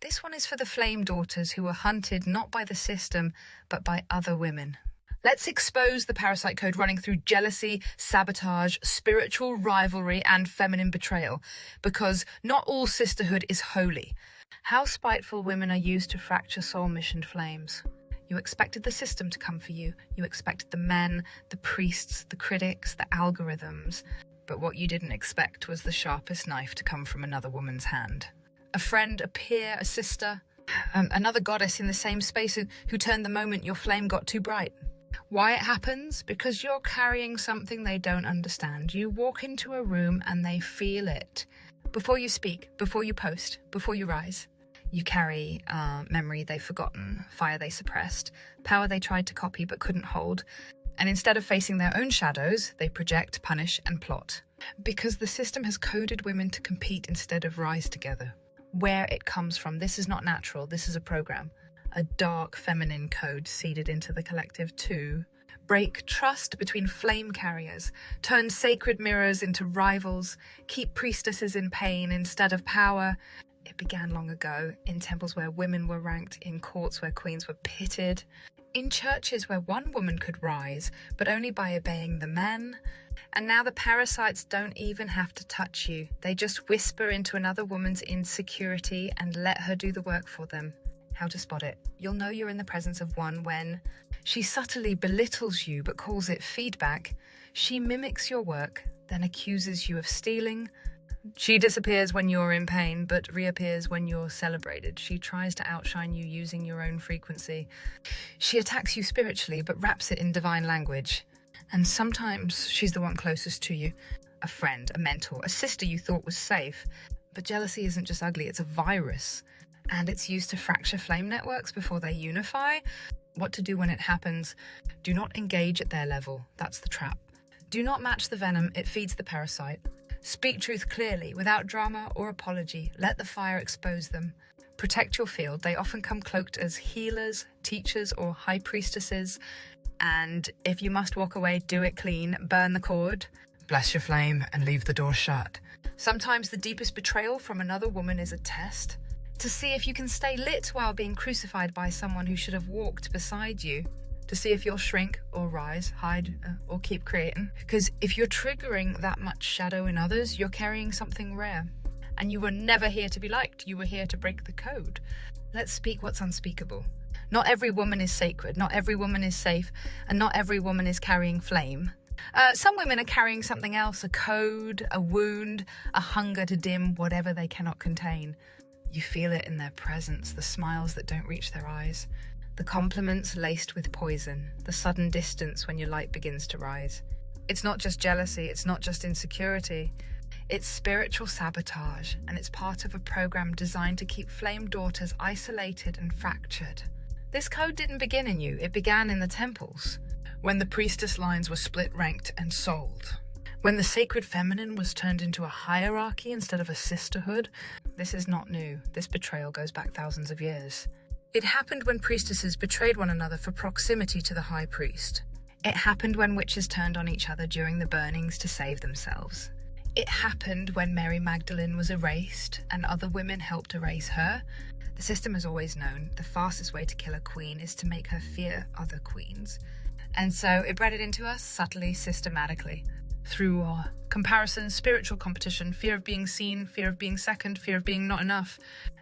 This one is for the flame daughters who were hunted not by the system, but by other women. Let's expose the parasite code running through jealousy, sabotage, spiritual rivalry, and feminine betrayal, because not all sisterhood is holy. How spiteful women are used to fracture soul-missioned flames. You expected the system to come for you. You expected the men, the priests, the critics, the algorithms. But what you didn't expect was the sharpest knife to come from another woman's hand. A friend, a peer, a sister, another goddess in the same space who turned the moment your flame got too bright. Why it happens? Because you're carrying something they don't understand. You walk into a room and they feel it. Before you speak, before you post, before you rise, you carry memory they've forgotten, fire they suppressed, power they tried to copy but couldn't hold. And instead of facing their own shadows, they project, punish, and plot. Because the system has coded women to compete instead of rise together. Where it comes from, this is not natural, this is a program. A dark feminine code seeded into the collective to break trust between flame carriers, turn sacred mirrors into rivals, keep priestesses in pain instead of power. It began long ago, in temples where women were ranked, in courts where queens were pitted, in churches where one woman could rise, but only by obeying the men. And now the parasites don't even have to touch you. They just whisper into another woman's insecurity and let her do the work for them. How to spot it? You'll know you're in the presence of one when she subtly belittles you but calls it feedback. She mimics your work, then accuses you of stealing. She disappears when you're in pain, but reappears when you're celebrated. She tries to outshine you using your own frequency. She attacks you spiritually, but wraps it in divine language. And sometimes she's the one closest to you. A friend, a mentor, a sister you thought was safe. But jealousy isn't just ugly, it's a virus. And it's used to fracture flame networks before they unify. What to do when it happens? Do not engage at their level. That's the trap. Do not match the venom, it feeds the parasite. Speak truth clearly, without drama or apology. Let the fire expose them. Protect your field. They often come cloaked as healers, teachers, or high priestesses. And if you must walk away, do it clean. Burn the cord. Bless your flame and leave the door shut. Sometimes the deepest betrayal from another woman is a test. To see if you can stay lit while being crucified by someone who should have walked beside you. To see if you'll shrink or rise, hide, or keep creating. Because if you're triggering that much shadow in others, you're carrying something rare. And you were never here to be liked. You were here to break the code. Let's speak what's unspeakable. Not every woman is sacred. Not every woman is safe. And not every woman is carrying flame. Some women are carrying something else, a code, a wound, a hunger to dim whatever they cannot contain. You feel it in their presence, the smiles that don't reach their eyes. The compliments laced with poison, the sudden distance when your light begins to rise. It's not just jealousy, it's not just insecurity. It's spiritual sabotage, and it's part of a program designed to keep flame daughters isolated and fractured. This code didn't begin in you, it began in the temples, when the priestess lines were split, ranked, and sold. When the sacred feminine was turned into a hierarchy instead of a sisterhood. This is not new, this betrayal goes back thousands of years. It happened when priestesses betrayed one another for proximity to the high priest. It happened when witches turned on each other during the burnings to save themselves. It happened when Mary Magdalene was erased and other women helped erase her. The system has always known the fastest way to kill a queen is to make her fear other queens. And so it bred it into us subtly, systematically. Through comparison, spiritual competition, fear of being seen, fear of being second, fear of being not enough.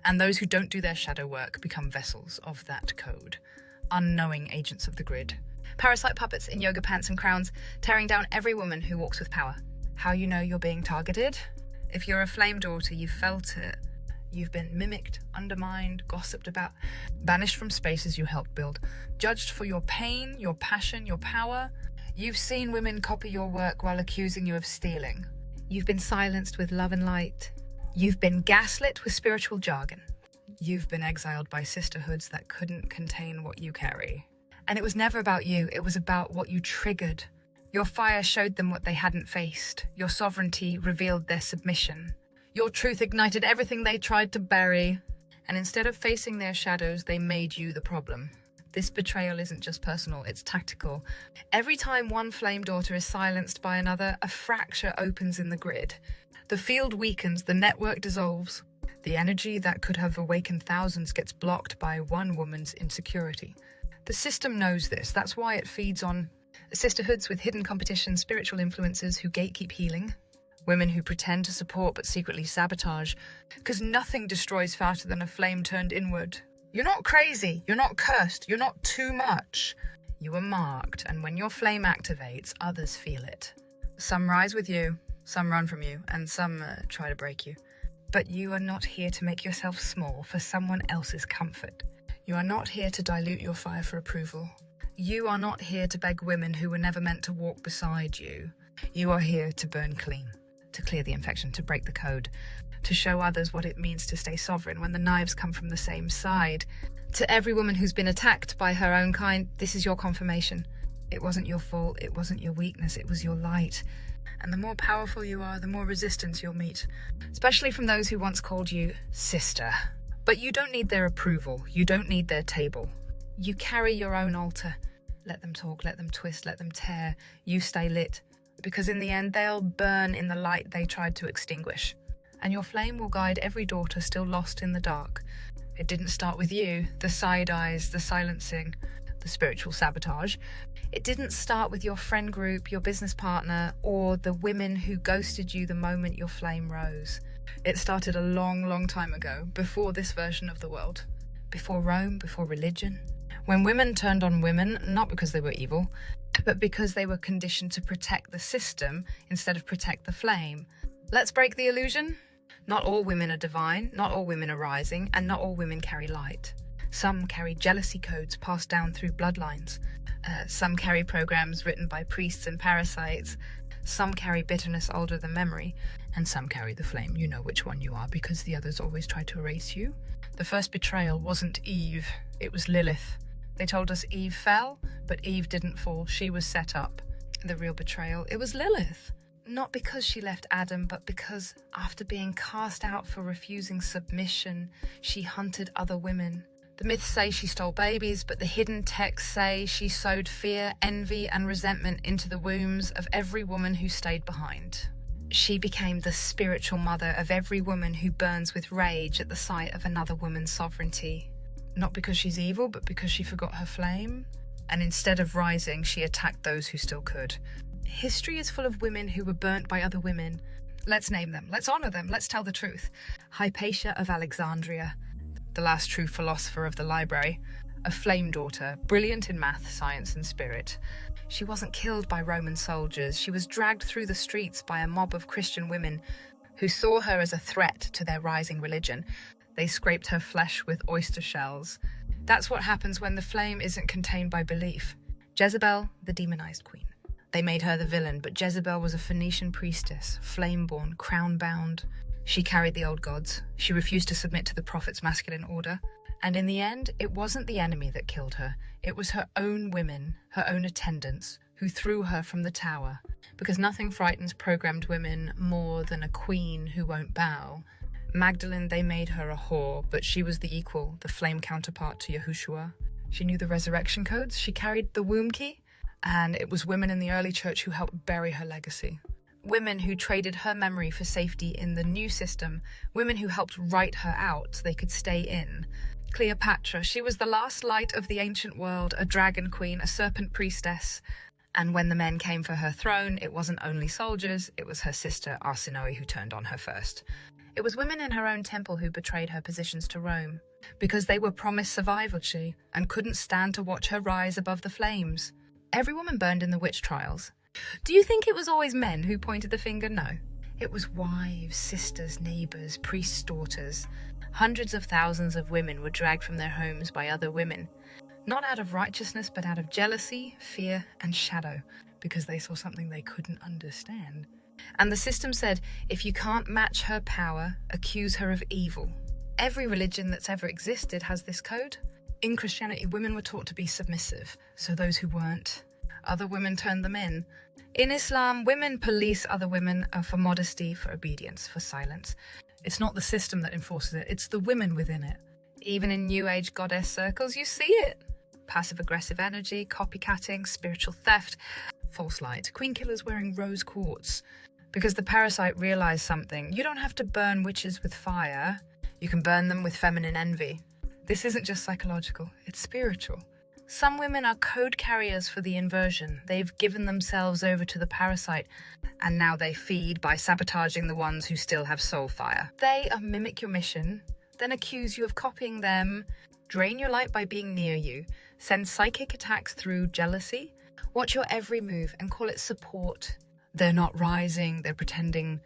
And those who don't do their shadow work become vessels of that code, unknowing agents of the grid. Parasite puppets in yoga pants and crowns, tearing down every woman who walks with power. How you know you're being targeted? If you're a flame daughter, you've felt it. You've been mimicked, undermined, gossiped about, banished from spaces you helped build, judged for your pain, your passion, your power. You've seen women copy your work while accusing you of stealing. You've been silenced with love and light. You've been gaslit with spiritual jargon. You've been exiled by sisterhoods that couldn't contain what you carry. And it was never about you, it was about what you triggered. Your fire showed them what they hadn't faced. Your sovereignty revealed their submission. Your truth ignited everything they tried to bury. And instead of facing their shadows, they made you the problem. This betrayal isn't just personal, it's tactical. Every time one flame daughter is silenced by another, a fracture opens in the grid. The field weakens, the network dissolves. The energy that could have awakened thousands gets blocked by one woman's insecurity. The system knows this. That's why it feeds on sisterhoods with hidden competition, spiritual influencers who gatekeep healing, women who pretend to support but secretly sabotage, because nothing destroys faster than a flame turned inward. You're not crazy. You're not cursed. You're not too much. You are marked, and when your flame activates, others feel it. Some rise with you, some run from you, and some try to break you. But you are not here to make yourself small for someone else's comfort. You are not here to dilute your fire for approval. You are not here to beg women who were never meant to walk beside you. You are here to burn clean, to clear the infection, to break the code, to show others what it means to stay sovereign when the knives come from the same side. To every woman who's been attacked by her own kind, this is your confirmation. It wasn't your fault, it wasn't your weakness, it was your light. And the more powerful you are, the more resistance you'll meet, especially from those who once called you sister. But you don't need their approval. You don't need their table. You carry your own altar. Let them talk, let them twist, let them tear. You stay lit, because in the end, they'll burn in the light they tried to extinguish. And your flame will guide every daughter still lost in the dark. It didn't start with you, the side eyes, the silencing, the spiritual sabotage. It didn't start with your friend group, your business partner, or the women who ghosted you the moment your flame rose. It started a long, long time ago, before this version of the world. Before Rome, before religion. When women turned on women, not because they were evil, but because they were conditioned to protect the system instead of protect the flame. Let's break the illusion. Not all women are divine, not all women are rising, and not all women carry light. Some carry jealousy codes passed down through bloodlines. Some carry programs written by priests and parasites. Some carry bitterness older than memory. And some carry the flame. You know which one you are because the others always try to erase you. The first betrayal wasn't Eve, it was Lilith. They told us Eve fell, but Eve didn't fall. She was set up. The real betrayal, it was Lilith. Not because she left Adam, but because after being cast out for refusing submission, she hunted other women. The myths say she stole babies, but the hidden texts say she sowed fear, envy, and resentment into the wombs of every woman who stayed behind. She became the spiritual mother of every woman who burns with rage at the sight of another woman's sovereignty. Not because she's evil, but because she forgot her flame. And instead of rising, she attacked those who still could. History is full of women who were burnt by other women. Let's name them. Let's honor them. Let's tell the truth. Hypatia of Alexandria, the last true philosopher of the library, a flame daughter, brilliant in math, science, and spirit. She wasn't killed by Roman soldiers. She was dragged through the streets by a mob of Christian women who saw her as a threat to their rising religion. They scraped her flesh with oyster shells. That's what happens when the flame isn't contained by belief. Jezebel, the demonized queen. They made her the villain, but Jezebel was a Phoenician priestess, flame-born, crown-bound. She carried the old gods. She refused to submit to the prophet's masculine order. And in the end, it wasn't the enemy that killed her. It was her own women, her own attendants, who threw her from the tower. Because nothing frightens programmed women more than a queen who won't bow. Magdalene, they made her a whore, but she was the equal, the flame counterpart to Yahushua. She knew the resurrection codes. She carried the womb key. And it was women in the early church who helped bury her legacy. Women who traded her memory for safety in the new system. Women who helped write her out so they could stay in. Cleopatra, she was the last light of the ancient world, a dragon queen, a serpent priestess. And when the men came for her throne, it wasn't only soldiers, it was her sister Arsinoe who turned on her first. It was women in her own temple who betrayed her positions to Rome, because they were promised survivalship and couldn't stand to watch her rise above the flames. Every woman burned in the witch trials. Do you think it was always men who pointed the finger? No. It was wives, sisters, neighbours, priests' daughters. Hundreds of thousands of women were dragged from their homes by other women. Not out of righteousness, but out of jealousy, fear, and shadow, because they saw something they couldn't understand. And the system said, if you can't match her power, accuse her of evil. Every religion that's ever existed has this code. In Christianity, women were taught to be submissive, so those who weren't, other women turned them in. In Islam, women police other women for modesty, for obedience, for silence. It's not the system that enforces it, it's the women within it. Even in New Age goddess circles, you see it. Passive-aggressive energy, copycatting, spiritual theft, false light, queen killers wearing rose quartz. Because the parasite realized something. You don't have to burn witches with fire. You can burn them with feminine envy. This isn't just psychological, it's spiritual. Some women are code carriers for the inversion. They've given themselves over to the parasite, and now they feed by sabotaging the ones who still have soul fire. They mimic your mission, then accuse you of copying them, drain your light by being near you, send psychic attacks through jealousy, watch your every move and call it support. They're not rising, they're pretending.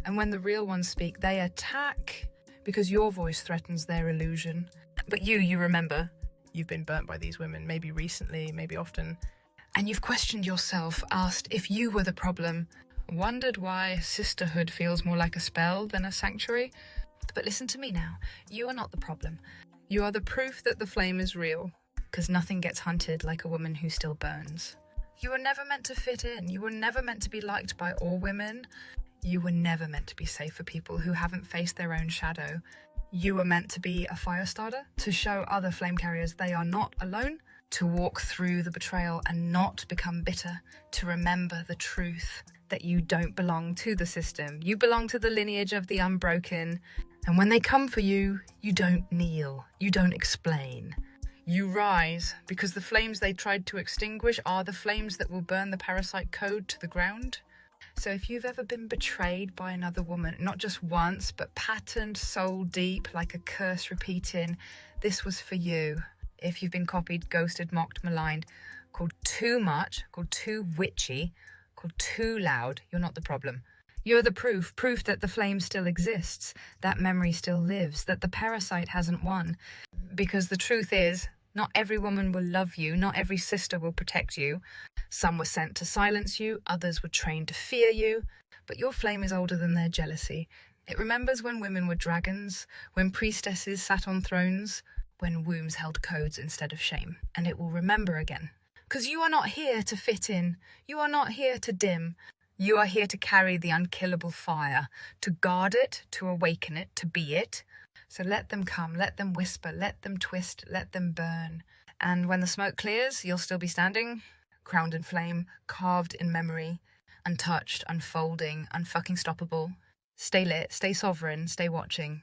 And when the real ones speak, they attack because your voice threatens their illusion. But you remember, you've been burnt by these women, maybe recently, maybe often. And you've questioned yourself, asked if you were the problem, wondered why sisterhood feels more like a spell than a sanctuary. But listen to me now, you are not the problem. You are the proof that the flame is real, because nothing gets hunted like a woman who still burns. You were never meant to fit in. You were never meant to be liked by all women. You were never meant to be safe for people who haven't faced their own shadow. You were meant to be a fire starter, to show other flame carriers they are not alone, to walk through the betrayal and not become bitter, to remember the truth that you don't belong to the system. You belong to the lineage of the unbroken. And when they come for you, you don't kneel, you don't explain. You rise, because the flames they tried to extinguish are the flames that will burn the parasite code to the ground. So if you've ever been betrayed by another woman, not just once, but patterned soul deep, like a curse repeating, this was for you. If you've been copied, ghosted, mocked, maligned, called too much, called too witchy, called too loud, you're not the problem. You're the proof that the flame still exists, that memory still lives, that the parasite hasn't won. Because the truth is, not every woman will love you, not every sister will protect you. Some were sent to silence you, others were trained to fear you, but your flame is older than their jealousy. It remembers when women were dragons, when priestesses sat on thrones, when wombs held codes instead of shame, and it will remember again. Because you are not here to fit in, you are not here to dim, you are here to carry the unkillable fire, to guard it, to awaken it, to be it. So let them come, let them whisper, let them twist, let them burn. And when the smoke clears, you'll still be standing, crowned in flame, carved in memory, untouched, unfolding, unfucking stoppable. Stay lit, stay sovereign, stay watching.